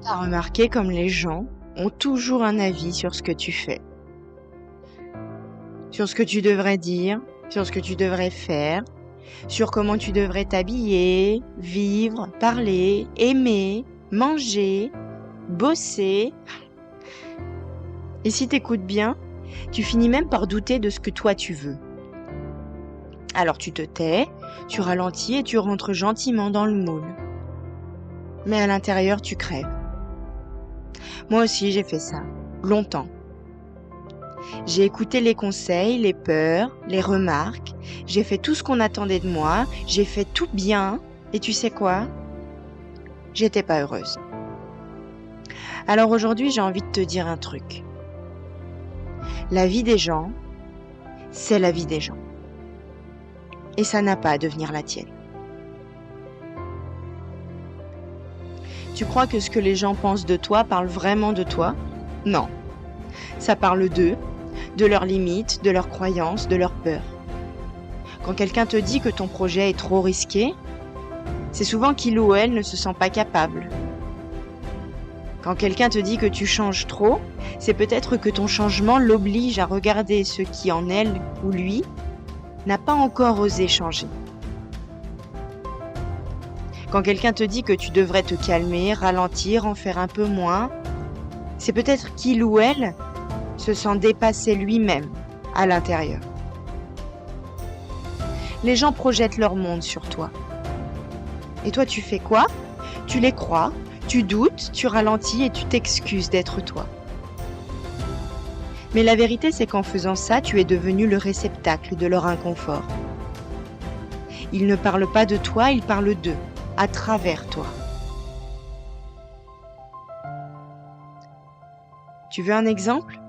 T'as remarqué comme les gens ont toujours un avis sur ce que tu fais, sur ce que tu devrais dire, sur ce que tu devrais faire, sur comment tu devrais t'habiller, vivre, parler, aimer, manger, bosser. Et si t'écoutes bien, tu finis même par douter de ce que toi tu veux. Alors tu te tais, tu ralentis et tu rentres gentiment dans le moule. Mais à l'intérieur, tu crèves. Moi aussi, j'ai fait ça, longtemps. J'ai écouté les conseils, les peurs, les remarques. J'ai fait tout ce qu'on attendait de moi. J'ai fait tout bien. Et tu sais quoi? J'étais pas heureuse. Alors aujourd'hui, j'ai envie de te dire un truc. La vie des gens, c'est la vie des gens. Et ça n'a pas à devenir la tienne. Tu crois que ce que les gens pensent de toi parle vraiment de toi? Non. Ça parle d'eux, de leurs limites, de leurs croyances, de leurs peurs. Quand quelqu'un te dit que ton projet est trop risqué, c'est souvent qu'il ou elle ne se sent pas capable. Quand quelqu'un te dit que tu changes trop, c'est peut-être que ton changement l'oblige à regarder ce qui en elle ou lui n'a pas encore osé changer. Quand quelqu'un te dit que tu devrais te calmer, ralentir, en faire un peu moins, c'est peut-être qu'il ou elle se sent dépassé lui-même à l'intérieur. Les gens projettent leur monde sur toi. Et toi, tu fais quoi? Tu les crois, tu doutes, tu ralentis et tu t'excuses d'être toi. Mais la vérité, c'est qu'en faisant ça, tu es devenu le réceptacle de leur inconfort. Ils ne parlent pas de toi, ils parlent d'eux, à travers toi. Tu veux un exemple?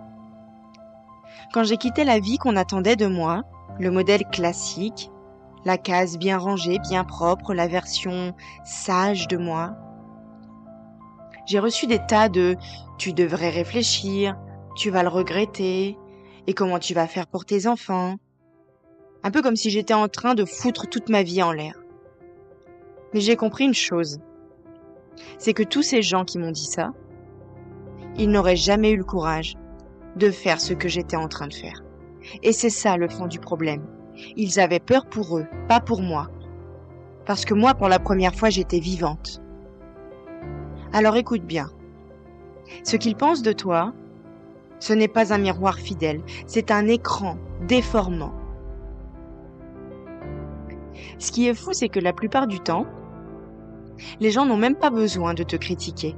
Quand j'ai quitté la vie qu'on attendait de moi, le modèle classique, la case bien rangée, bien propre, la version sage de moi, j'ai reçu des tas de « tu devrais réfléchir »,« tu vas le regretter » et « comment tu vas faire pour tes enfants ?» Un peu comme si j'étais en train de foutre toute ma vie en l'air. Mais j'ai compris une chose, c'est que tous ces gens qui m'ont dit ça, ils n'auraient jamais eu le courage de faire ce que j'étais en train de faire. Et c'est ça le fond du problème. Ils avaient peur pour eux, pas pour moi. Parce que moi, pour la première fois, j'étais vivante. Alors écoute bien. Ce qu'ils pensent de toi, ce n'est pas un miroir fidèle, c'est un écran déformant. Ce qui est fou, c'est que la plupart du temps, les gens n'ont même pas besoin de te critiquer.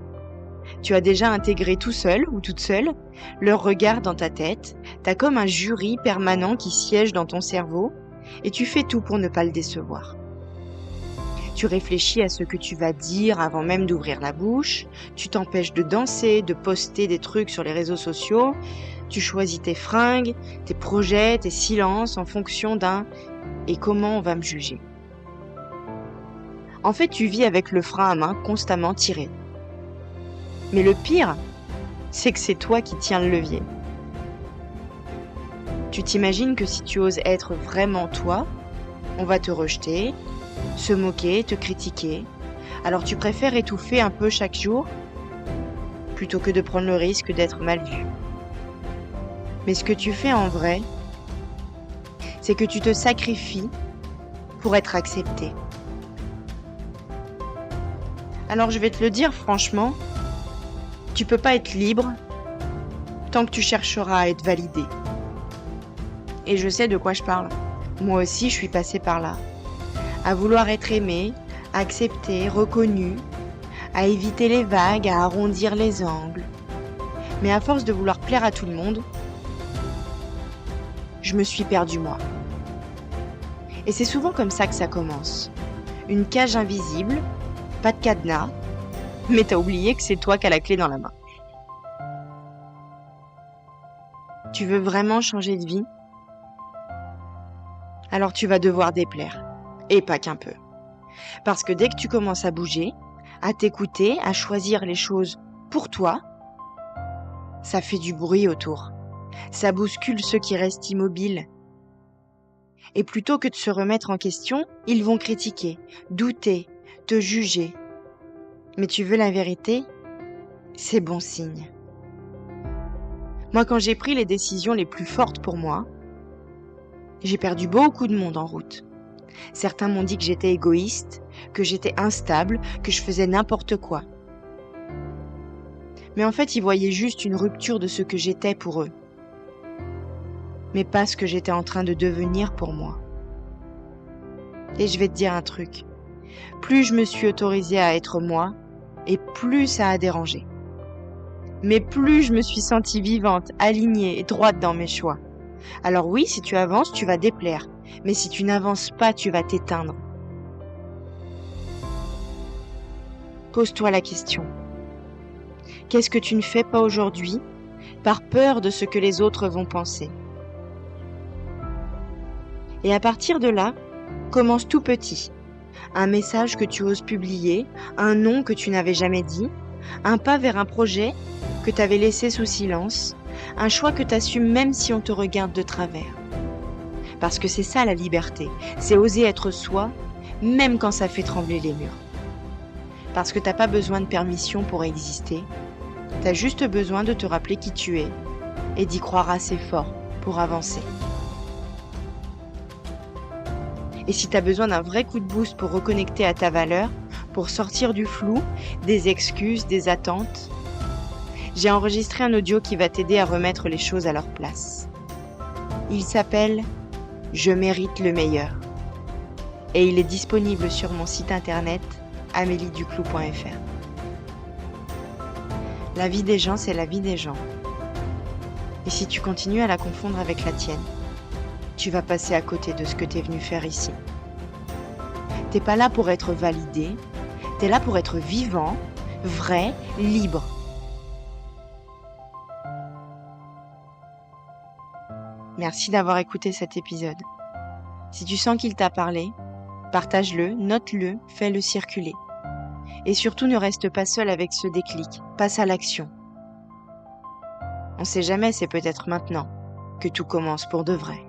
Tu as déjà intégré tout seul ou toute seule leur regard dans ta tête, t'as comme un jury permanent qui siège dans ton cerveau et tu fais tout pour ne pas le décevoir. Tu réfléchis à ce que tu vas dire avant même d'ouvrir la bouche, tu t'empêches de danser, de poster des trucs sur les réseaux sociaux, tu choisis tes fringues, tes projets, tes silences en fonction d'un « et comment on va me juger ?» En fait, tu vis avec le frein à main constamment tiré. Mais le pire, c'est que c'est toi qui tiens le levier. Tu t'imagines que si tu oses être vraiment toi, on va te rejeter, se moquer, te critiquer. Alors tu préfères étouffer un peu chaque jour plutôt que de prendre le risque d'être mal vu. Mais ce que tu fais en vrai, c'est que tu te sacrifies pour être accepté. Alors je vais te le dire franchement, tu peux pas être libre tant que tu chercheras à être validé. Et je sais de quoi je parle. Moi aussi, je suis passée par là. À vouloir être aimée, acceptée, reconnue, à éviter les vagues, à arrondir les angles. Mais à force de vouloir plaire à tout le monde, je me suis perdue moi. Et c'est souvent comme ça que ça commence. Une cage invisible, pas de cadenas, mais t'as oublié que c'est toi qui as la clé dans la main. Tu veux vraiment changer de vie? Alors tu vas devoir déplaire. Et pas qu'un peu. Parce que dès que tu commences à bouger, à t'écouter, à choisir les choses pour toi, ça fait du bruit autour. Ça bouscule ceux qui restent immobiles. Et plutôt que de se remettre en question, ils vont critiquer, douter, te juger. Mais tu veux la vérité? c'est bon signe. Moi, quand j'ai pris les décisions les plus fortes pour moi, j'ai perdu beaucoup de monde en route. Certains m'ont dit que j'étais égoïste, que j'étais instable, que je faisais n'importe quoi. Mais en fait, ils voyaient juste une rupture de ce que j'étais pour eux, mais pas ce que j'étais en train de devenir pour moi. Et je vais te dire un truc, plus je me suis autorisée à être moi, et plus ça a dérangé. Mais plus je me suis sentie vivante, alignée et droite dans mes choix. Alors oui, si tu avances, tu vas déplaire, mais si tu n'avances pas, tu vas t'éteindre. Pose-toi la question. Qu'est-ce que tu ne fais pas aujourd'hui par peur de ce que les autres vont penser? Et à partir de là, commence tout petit. Un message que tu oses publier, un nom que tu n'avais jamais dit, un pas vers un projet que tu avais laissé sous silence, un choix que tu assumes même si on te regarde de travers. Parce que c'est ça la liberté, c'est oser être soi, même quand ça fait trembler les murs. Parce que t'as pas besoin de permission pour exister, t'as juste besoin de te rappeler qui tu es et d'y croire assez fort pour avancer. Et si t'as besoin d'un vrai coup de boost pour reconnecter à ta valeur, pour sortir du flou, des excuses, des attentes, j'ai enregistré un audio qui va t'aider à remettre les choses à leur place. Il s'appelle « Je mérite le meilleur » et il est disponible sur mon site internet amelieduclou.fr. La vie des gens, c'est la vie des gens. Et si tu continues à la confondre avec la tienne, tu vas passer à côté de ce que t'es venu faire ici. T'es pas là pour être validé, t'es là pour être vivant, vrai, libre. Merci d'avoir écouté cet épisode. Si tu sens qu'il t'a parlé, partage-le, note-le, fais-le circuler. Et surtout, ne reste pas seul avec ce déclic, passe à l'action. On sait jamais, c'est peut-être maintenant que tout commence pour de vrai.